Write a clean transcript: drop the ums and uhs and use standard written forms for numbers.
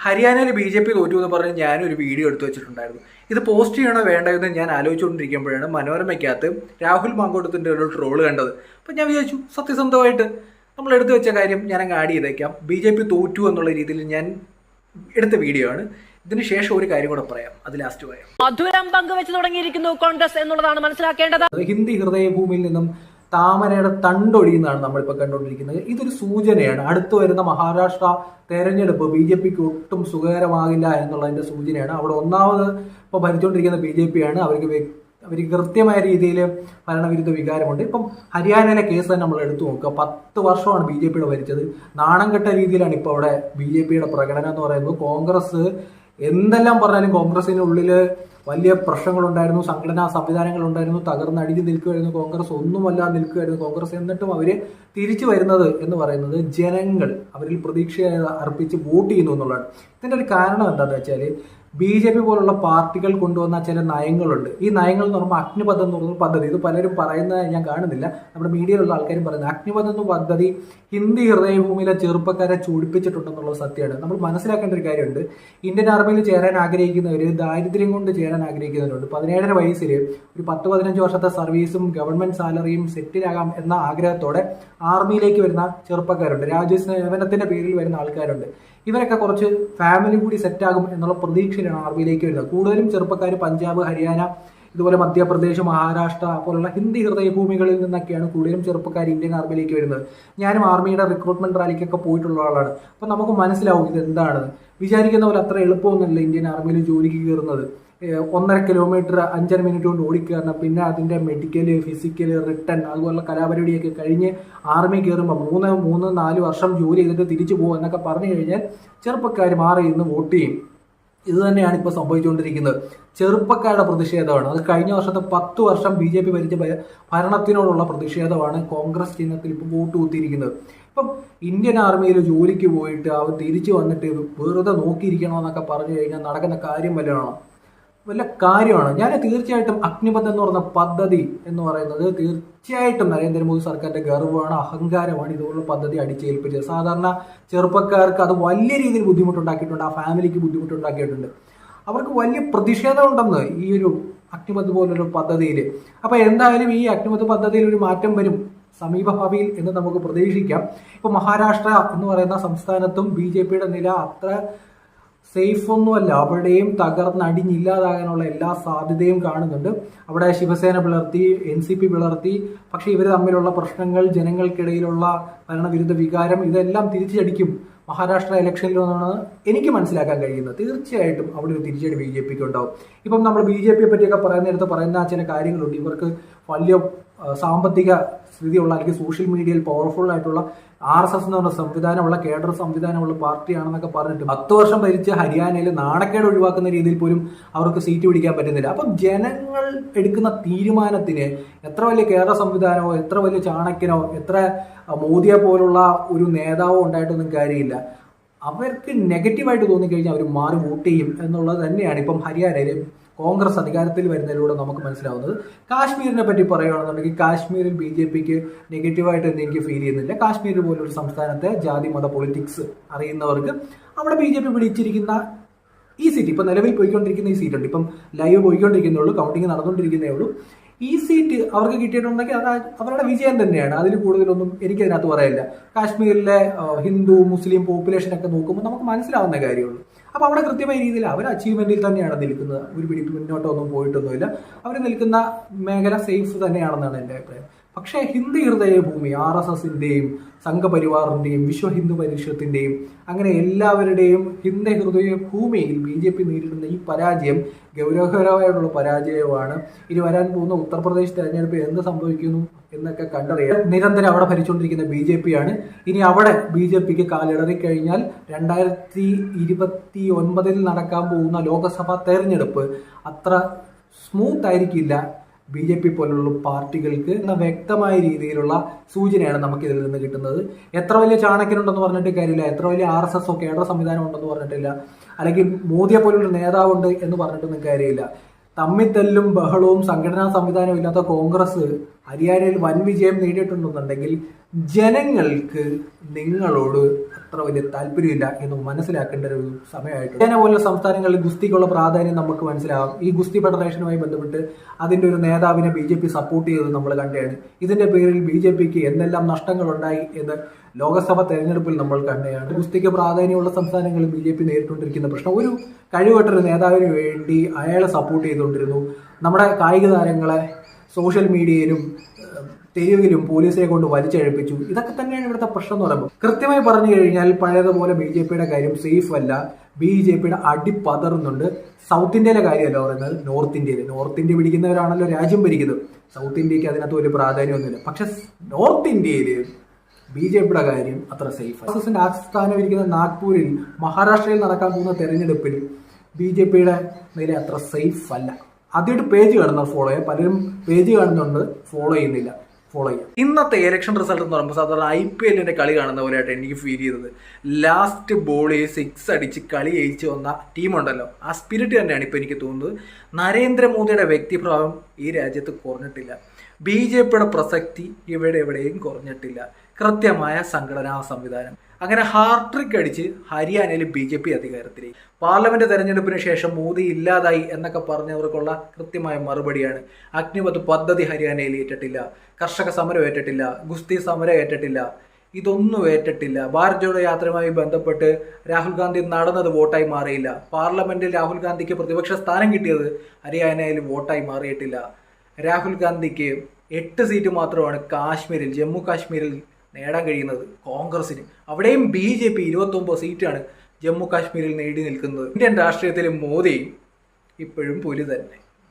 ഹരിയാനയിൽ BJP തോറ്റു എന്ന് പറഞ്ഞ് ഞാനൊരു വീഡിയോ എടുത്തു വെച്ചിട്ടുണ്ടായിരുന്നു. ഇത് പോസ്റ്റ് ചെയ്യണോ വേണ്ടോ എന്ന് ഞാൻ ആലോചിച്ചുകൊണ്ടിരിക്കുമ്പോഴാണ് മനോരമയ്ക്കകത്ത് രാഹുൽ മാങ്കോട്ടത്തിൻ്റെ ഒരു ട്രോള് കണ്ടത്. അപ്പം ഞാൻ വിചാരിച്ചു സത്യസന്ധമായിട്ട് നമ്മൾ എടുത്തു വെച്ച കാര്യം ഞാനങ്ങ് ആഡ് ചെയ്തേക്കാം. BJP തോറ്റു എന്നുള്ള രീതിയിൽ ഞാൻ എടുത്ത വീഡിയോ ആണ്. ഇതിന് ശേഷം ഒരു കാര്യം കൂടെ പറയാം, അത് ലാസ്റ്റ് പറയാം. മധുരം പങ്കുവെച്ച് തുടങ്ങിയിരിക്കുന്നു കോൺഗ്രസ് എന്നുള്ളതാണ് മനസ്സിലാക്കേണ്ടത്. ഹിന്ദി ഹൃദയഭൂമിയിൽ നിന്നും താമരയുടെ തണ്ടൊഴിയുന്നതാണ് നമ്മളിപ്പോൾ കണ്ടുകൊണ്ടിരിക്കുന്നത്. ഇതൊരു സൂചനയാണ്. അടുത്തു വരുന്ന മഹാരാഷ്ട്ര തെരഞ്ഞെടുപ്പ് BJPക്ക് ഒട്ടും സുഖകരമാകില്ല എന്നുള്ളതിന്റെ സൂചനയാണ്. അവിടെ ഒന്നാമത് ഇപ്പോൾ ഭരിച്ചുകൊണ്ടിരിക്കുന്ന BJP ആണ്. അവർക്ക് കൃത്യമായ രീതിയിൽ ഭരണവിരുദ്ധ വികാരമുണ്ട്. ഇപ്പം ഹരിയാനയിലെ കേസ് തന്നെ നമ്മൾ എടുത്തു നോക്കുക. 10 വർഷമാണ് BJPയുടെ ഭരിച്ചത്. നാണം കെട്ട രീതിയിലാണ് ഇപ്പോൾ അവിടെ BJPയുടെ പ്രകടനം എന്ന് പറയുന്നത്. കോൺഗ്രസ് എന്തെല്ലാം പറഞ്ഞാലും കോൺഗ്രസിനുള്ളിൽ വലിയ പ്രശ്നങ്ങളുണ്ടായിരുന്നു, സംഘടനാ സംവിധാനങ്ങളുണ്ടായിരുന്നു, തകർന്നടിഞ്ഞ് നിൽക്കുമായിരുന്നു. കോൺഗ്രസ് ഒന്നുമല്ല നിൽക്കുമായിരുന്നു കോൺഗ്രസ്. എന്നിട്ടും അവർ തിരിച്ചു വരുന്നത് എന്ന് പറയുന്നത് ജനങ്ങൾ അവരിൽ പ്രതീക്ഷ അർപ്പിച്ച് വോട്ട് ചെയ്യുന്നു എന്നുള്ളതാണ്. ഇതിൻ്റെ ഒരു കാരണം എന്താണെന്ന് വെച്ചാൽ BJP പോലുള്ള പാർട്ടികൾ കൊണ്ടുവന്ന ചില നയങ്ങളുണ്ട്. ഈ നയങ്ങൾ എന്ന് പറയുമ്പോൾ അഗ്നിപഥ് എന്ന് പറയുന്ന പദ്ധതി, ഇത് പലരും പറയുന്നത് ഞാൻ കാണുന്നില്ല, നമ്മുടെ മീഡിയയിലുള്ള ആൾക്കാരും പറയുന്നത് അഗ്നിപഥ് എന്ന പദ്ധതി ഹിന്ദി ഹൃദയഭൂമിയിലെ ചെറുപ്പക്കാരെ ചൂടിപ്പിച്ചിട്ടുണ്ടെന്നുള്ള സത്യമാണ്. നമ്മൾ മനസ്സിലാക്കേണ്ട ഒരു കാര്യമുണ്ട്. ഇന്ത്യൻ ആർമിയിൽ ചേരാൻ ആഗ്രഹിക്കുന്നവർ, ദാരിദ്ര്യം കൊണ്ട് ചേരാൻ ആഗ്രഹിക്കുന്നവരുണ്ട്. 17 വയസ്സിൽ ഒരു 10-15 വർഷത്തെ സർവീസും ഗവൺമെന്റ് സാലറിയും സെറ്റിലാകാം എന്ന ആഗ്രഹത്തോടെ ആർമിയിലേക്ക് വരുന്ന ചെറുപ്പക്കാരുണ്ട്. രാജ്യസേവനത്തിന്റെ പേരിൽ വരുന്ന ആൾക്കാരുണ്ട്. ഇവരൊക്കെ കുറച്ച് ഫാമിലി കൂടി സെറ്റാകും എന്നുള്ള പ്രതീക്ഷയിലാണ് ആർമിയിലേക്ക് വരുന്നത്. കൂടുതലും ചെറുപ്പക്കാർ പഞ്ചാബ്, ഹരിയാന, ഇതുപോലെ മധ്യപ്രദേശ്, മഹാരാഷ്ട്ര പോലുള്ള ഹിന്ദി ഹൃദയഭൂമികളിൽ നിന്നൊക്കെയാണ് കൂടുതലും ചെറുപ്പക്കാർ ഇന്ത്യൻ ആർമിയിലേക്ക് വരുന്നത്. ഞാനും ആർമിയുടെ റിക്രൂട്ട്മെന്റ് റാലിക്കൊക്കെ പോയിട്ടുള്ള ആളാണ്. അപ്പം നമുക്ക് മനസ്സിലാവും ഇത് എന്താണ്. വിചാരിക്കുന്ന പോലെ അത്ര എളുപ്പമൊന്നുമല്ല ഇന്ത്യൻ ആർമിയിൽ ജോലിക്ക് കയറുന്നത്. 1.5 കിലോമീറ്റർ 5 മിനിറ്റ് കൊണ്ട് ഓടിക്കയറണം. പിന്നെ അതിൻ്റെ മെഡിക്കല്, ഫിസിക്കല്, റിട്ടൺ, അതുപോലുള്ള കലാപരിപാടിയൊക്കെ കഴിഞ്ഞ് ആർമി കയറുമ്പോൾ 3-4 വർഷം ജോലി ചെയ്തിട്ട് തിരിച്ചു പോകും എന്നൊക്കെ പറഞ്ഞു കഴിഞ്ഞാൽ ചെറുപ്പക്കാർ മാറി ഇന്ന് വോട്ട് ചെയ്യും. ഇത് തന്നെയാണ് ഇപ്പോൾ സംഭവിച്ചുകൊണ്ടിരിക്കുന്നത്. ചെറുപ്പക്കാരുടെ പ്രതിഷേധമാണ്. അത് കഴിഞ്ഞ വർഷത്തെ 10 വർഷം BJP ഭരിച്ച ഭരണത്തിനോടുള്ള പ്രതിഷേധമാണ് കോൺഗ്രസ് ചിഹ്നത്തിൽ ഇപ്പോൾ വോട്ട് കുത്തിയിരിക്കുന്നത്. ഇപ്പം ഇന്ത്യൻ ആർമിയിൽ ജോലിക്ക് പോയിട്ട് അവർ തിരിച്ചു വന്നിട്ട് വെറുതെ നോക്കിയിരിക്കണമെന്നൊക്കെ പറഞ്ഞു കഴിഞ്ഞാൽ നടക്കുന്ന കാര്യം വല്ല കാര്യമാണ്. ഞാൻ തീർച്ചയായിട്ടും അഗ്നിപഥ് എന്ന് പറയുന്ന പദ്ധതി എന്ന് പറയുന്നത് തീർച്ചയായിട്ടും നരേന്ദ്രമോദി സർക്കാരിന്റെ ഗർവമാണ്, അഹങ്കാരമാണ്. ഇതുപോലുള്ള പദ്ധതി അടിച്ചേൽപ്പിച്ചത് സാധാരണ ചെറുപ്പക്കാർക്ക് അത് വലിയ രീതിയിൽ ബുദ്ധിമുട്ടുണ്ടാക്കിയിട്ടുണ്ട്. ആ ഫാമിലിക്ക് ബുദ്ധിമുട്ടുണ്ടാക്കിയിട്ടുണ്ട്. അവർക്ക് വലിയ പ്രതിഷേധമുണ്ടെന്ന് ഈ ഒരു അഗ്നിപഥ് പോലൊരു പദ്ധതിയിൽ. അപ്പൊ എന്തായാലും ഈ അഗ്നിപഥ് പദ്ധതിയിൽ ഒരു മാറ്റം വരും സമീപഭാവിയിൽ എന്ന് നമുക്ക് പ്രതീക്ഷിക്കാം. ഇപ്പൊ മഹാരാഷ്ട്ര എന്ന് പറയുന്ന സംസ്ഥാനത്തും BJPയുടെ നില അത്ര സേഫ് ഒന്നുമല്ല. അവിടെയും തകർന്നടിഞ്ഞില്ലാതാകാനുള്ള എല്ലാ സാധ്യതയും കാണുന്നുണ്ട്. അവിടെ ശിവസേന പിളർത്തി, NCP പിളർത്തി. പക്ഷെ ഇവർ തമ്മിലുള്ള പ്രശ്നങ്ങൾ, ജനങ്ങൾക്കിടയിലുള്ള ഭരണവിരുദ്ധ വികാരം, ഇതെല്ലാം തിരിച്ചടിക്കും മഹാരാഷ്ട്ര ഇലക്ഷനിലെന്നാണ് എനിക്ക് മനസ്സിലാക്കാൻ കഴിയുന്നത്. തീർച്ചയായിട്ടും അവിടെ ഒരു തിരിച്ചടി BJPക്ക് ഉണ്ടാവും. ഇപ്പം നമ്മൾ BJPയെ പറ്റിയൊക്കെ പറയുന്ന ചില കാര്യങ്ങളുണ്ട്. ഇവർക്ക് വലിയ സാമ്പത്തിക സ്ഥിതിയുള്ള അല്ലെങ്കിൽ സോഷ്യൽ മീഡിയയിൽ പവർഫുൾ ആയിട്ടുള്ള RSS എന്ന് പറഞ്ഞ സംവിധാനമുള്ള, കേഡർ സംവിധാനമുള്ള പാർട്ടിയാണെന്നൊക്കെ പറഞ്ഞിട്ട് 10 വർഷം ഭരിച്ച് ഹരിയാനയിൽ നാണക്കേട് ഒഴിവാക്കുന്ന രീതിയിൽ പോലും അവർക്ക് സീറ്റ് പിടിക്കാൻ പറ്റുന്നില്ല. അപ്പം ജനങ്ങൾ എടുക്കുന്ന തീരുമാനത്തിന് എത്ര വലിയ കേഡർ സംവിധാനമോ, എത്ര വലിയ ചാണക്യനോ, എത്ര മോദിയെ പോലുള്ള ഒരു നേതാവോ ഉണ്ടായിട്ടൊന്നും കാര്യമില്ല. അവർക്ക് നെഗറ്റീവായിട്ട് തോന്നിക്കഴിഞ്ഞാൽ അവർ മാറി വോട്ട് ചെയ്യും എന്നുള്ളത് തന്നെയാണ് ഇപ്പം ഹരിയാനയിൽ കോൺഗ്രസ് അധികാരത്തിൽ വരുന്നതിലൂടെ നമുക്ക് മനസ്സിലാവുന്നത്. കാശ്മീരിനെ പറ്റി പറയുകയാണെന്നുണ്ടെങ്കിൽ കാശ്മീരിൽ BJPക്ക് നെഗറ്റീവായിട്ട് എനിക്ക് ഫീൽ ചെയ്യുന്നില്ല. കാശ്മീർ പോലൊരു സംസ്ഥാനത്തെ ജാതി മത പൊളിറ്റിക്സ് അറിയുന്നവർക്ക് അവിടെ BJP പിടിച്ചിരിക്കുന്ന ഈ സീറ്റ്, ഇപ്പം നിലവിൽ പോയിക്കൊണ്ടിരിക്കുന്ന ഈ സീറ്റുണ്ട്. ഇപ്പം ലൈവ് പോയിക്കൊണ്ടിരിക്കുന്നേ ഉള്ളൂ, കൗണ്ടിങ് നടന്നുകൊണ്ടിരിക്കുന്നേ ഉള്ളൂ. ഈ സീറ്റ് അവർക്ക് കിട്ടിയിട്ടുണ്ടെങ്കിൽ അത് അവരുടെ വിജയം തന്നെയാണ്. അതിൽ കൂടുതലൊന്നും എനിക്കതിനകത്ത് പറയാനില്ല. കാശ്മീരിലെ ഹിന്ദു മുസ്ലിം പോപ്പുലേഷനൊക്കെ നോക്കുമ്പോൾ നമുക്ക് മനസ്സിലാവുന്ന കാര്യമുള്ളൂ. അപ്പോൾ അവിടെ കൃത്യമായ രീതിയിൽ അവർ അച്ചീവ്മെന്റിൽ തന്നെയാണ് നിൽക്കുന്നത്. ഒരു പിടി മുന്നോട്ടൊന്നും പോയിട്ടൊന്നുമില്ല. അവർ നിൽക്കുന്ന മേഖല സേഫ് തന്നെയാണെന്നാണ് എൻ്റെ അഭിപ്രായം. പക്ഷേ ഹിന്ദി ഹൃദയഭൂമി RSSന്റെയും സംഘപരിവാറിന്റെയും വിശ്വ ഹിന്ദു പരിഷത്തിന്റെയും അങ്ങനെ എല്ലാവരുടെയും ഹിന്ദി ഹൃദയഭൂമിയിൽ BJP നേരിടുന്ന ഈ പരാജയം ഗൗരവകരമായിട്ടുള്ള പരാജയമാണ്. ഇനി വരാൻ പോകുന്ന ഉത്തർപ്രദേശ് തെരഞ്ഞെടുപ്പ് എന്ത് സംഭവിക്കുന്നു എന്നൊക്കെ കണ്ടറിയാം. നിരന്തരം അവിടെ ഭരിച്ചുകൊണ്ടിരിക്കുന്ന BJP ആണ്. ഇനി അവിടെ BJPക്ക് കാലിടറി കഴിഞ്ഞാൽ 2029 നടക്കാൻ പോകുന്ന ലോക്സഭാ തെരഞ്ഞെടുപ്പ് അത്ര സ്മൂത്ത് ആയിരിക്കില്ല BJP പോലുള്ള പാർട്ടികൾക്ക് എന്ന വ്യക്തമായ രീതിയിലുള്ള സൂചനയാണ് നമുക്ക് ഇതിൽ നിന്ന് കിട്ടുന്നത്. എത്ര വലിയ ചാണക്യനുണ്ടെന്ന് പറഞ്ഞിട്ട് കാര്യമില്ല, എത്ര വലിയ RSS കേഡർ സംവിധാനം ഉണ്ടെന്ന് പറഞ്ഞിട്ടില്ല, അല്ലെങ്കിൽ മോദിയെ പോലുള്ള നേതാവുണ്ട് എന്ന് പറഞ്ഞിട്ടൊന്നും കാര്യമില്ല. തമ്മിത്തല്ലും ബഹളവും സംഘടനാ സംവിധാനവും ഇല്ലാത്ത കോൺഗ്രസ് ഹരിയാനയിൽ വൻ വിജയം നേടിയിട്ടുണ്ടെന്നുണ്ടെങ്കിൽ ജനങ്ങൾക്ക് നിങ്ങളോട് അത്ര വലിയ താല്പര്യമില്ല എന്ന് മനസ്സിലാക്കേണ്ട ഒരു സമയമായിട്ടുണ്ട്. ഹരിയാന പോലുള്ള സംസ്ഥാനങ്ങളിൽ ഗുസ്തിക്കുള്ള പ്രാധാന്യം നമുക്ക് മനസ്സിലാവും. ഈ ഗുസ്തി ഫെഡറേഷനുമായി ബന്ധപ്പെട്ട് അതിന്റെ ഒരു നേതാവിനെ BJP സപ്പോർട്ട് ചെയ്തത് നമ്മൾ കണ്ടതാണ്. ഇതിന്റെ പേരിൽ BJPക്ക് എന്തെല്ലാം നഷ്ടങ്ങളുണ്ടായി എന്ന് ലോക്സഭ തെരഞ്ഞെടുപ്പിൽ നമ്മൾ കണ്ടതാണ്. ഗുസ്തിക്ക് പ്രാധാന്യമുള്ള സംസ്ഥാനങ്ങളിൽ BJP നേരിട്ടുകൊണ്ടിരിക്കുന്ന പ്രശ്നം, ഒരു കഴിവട്ടൊരു നേതാവിന് വേണ്ടി അയാളെ സപ്പോർട്ട് ചെയ്തുകൊണ്ടിരുന്നു. നമ്മുടെ കായിക താരങ്ങളെ സോഷ്യൽ മീഡിയയിലും തെരുവിലും പോലീസിനെ കൊണ്ട് വലിച്ചഴപ്പിച്ചു. ഇതൊക്കെ തന്നെയാണ് ഇവിടുത്തെ പ്രശ്നം എന്ന് പറയുമ്പോൾ. കൃത്യമായി പറഞ്ഞു കഴിഞ്ഞാൽ പഴയതുപോലെ BJPയുടെ കാര്യം സേഫ് അല്ല. BJPയുടെ അടി പതറുന്നുണ്ട്. സൗത്ത് ഇന്ത്യയിലെ കാര്യമല്ല പറയുന്നത്, നോർത്ത് ഇന്ത്യ പിടിക്കുന്നവരാണല്ലോ രാജ്യം ഭരിക്കുന്നത്. സൗത്ത് ഇന്ത്യക്ക് അതിനകത്ത് വലിയ പ്രാധാന്യമൊന്നുമില്ല. പക്ഷെ നോർത്ത് ഇന്ത്യയിൽ BJPയുടെ കാര്യം അത്ര സേഫ്. RSSന്റെ ആസ്ഥാനം ഇരിക്കുന്ന നാഗ്പൂരിൽ മഹാരാഷ്ട്രയിൽ നടക്കാൻ പോകുന്ന തെരഞ്ഞെടുപ്പിൽ BJPയുടെ നില അത്ര സേഫ് അല്ല. ആദ്യമായിട്ട് പേജ് കാണുന്നവർ ഫോളോ ചെയ്യാം. പലരും പേജ് കാണുന്നുണ്ട്, ഫോളോ ചെയ്യുന്നില്ല. ഫോളോ ചെയ്യാം. ഇന്നത്തെ ഇലക്ഷൻ റിസൾട്ട് എന്ന് പറയുമ്പോൾ സാധാരണ IPLന്റെ കളി കാണുന്ന പോലെയായിട്ട് എനിക്ക് ഫീൽ ചെയ്തത്. ലാസ്റ്റ് ബോളിൽ 6 അടിച്ച് കളി ജയിച്ചു വന്ന ടീമുണ്ടല്ലോ, ആ സ്പിരിറ്റ് തന്നെയാണ് ഇപ്പൊ എനിക്ക് തോന്നുന്നത്. നരേന്ദ്രമോദിയുടെ വ്യക്തിപ്രഭാവം ഈ രാജ്യത്ത് കുറഞ്ഞിട്ടില്ല. BJPയുടെ പ്രസക്തി എവിടെയും കുറഞ്ഞിട്ടില്ല. കൃത്യമായ സംഘടനാ സംവിധാനം. അങ്ങനെ ഹാർട്രിക് അടിച്ച് ഹരിയാനയിൽ BJP അധികാരത്തിലേക്ക്. പാർലമെന്റ് തെരഞ്ഞെടുപ്പിന് ശേഷം മോദി ഇല്ലാതായി എന്നൊക്കെ പറഞ്ഞവർക്കുള്ള കൃത്യമായ മറുപടിയാണ്. അഗ്നിപഥ് പദ്ധതി ഹരിയാനയിൽ ഏറ്റിട്ടില്ല, കർഷക സമരം ഏറ്റിട്ടില്ല, ഗുസ്തി സമരം ഏറ്റിട്ടില്ല, ഇതൊന്നും ഏറ്റിട്ടില്ല. ഭാരത് ജോഡോ യാത്രയുമായി ബന്ധപ്പെട്ട് രാഹുൽ ഗാന്ധി നടന്നത് വോട്ടായി മാറിയില്ല. പാർലമെന്റിൽ രാഹുൽ ഗാന്ധിക്ക് പ്രതിപക്ഷ സ്ഥാനം കിട്ടിയത് ഹരിയാനയിൽ വോട്ടായി മാറിയിട്ടില്ല. രാഹുൽ ഗാന്ധിക്ക് 8 സീറ്റ് മാത്രമാണ് ജമ്മു കാശ്മീരിൽ നേടാൻ കഴിയുന്നത് കോൺഗ്രസിന്. അവിടെയും BJP 29 സീറ്റാണ് ജമ്മു കാശ്മീരിൽ നേടി നിൽക്കുന്നത്. ഇന്ത്യൻ രാഷ്ട്രീയത്തിലെ മോദി ഇപ്പോഴും പുലി തന്നെ.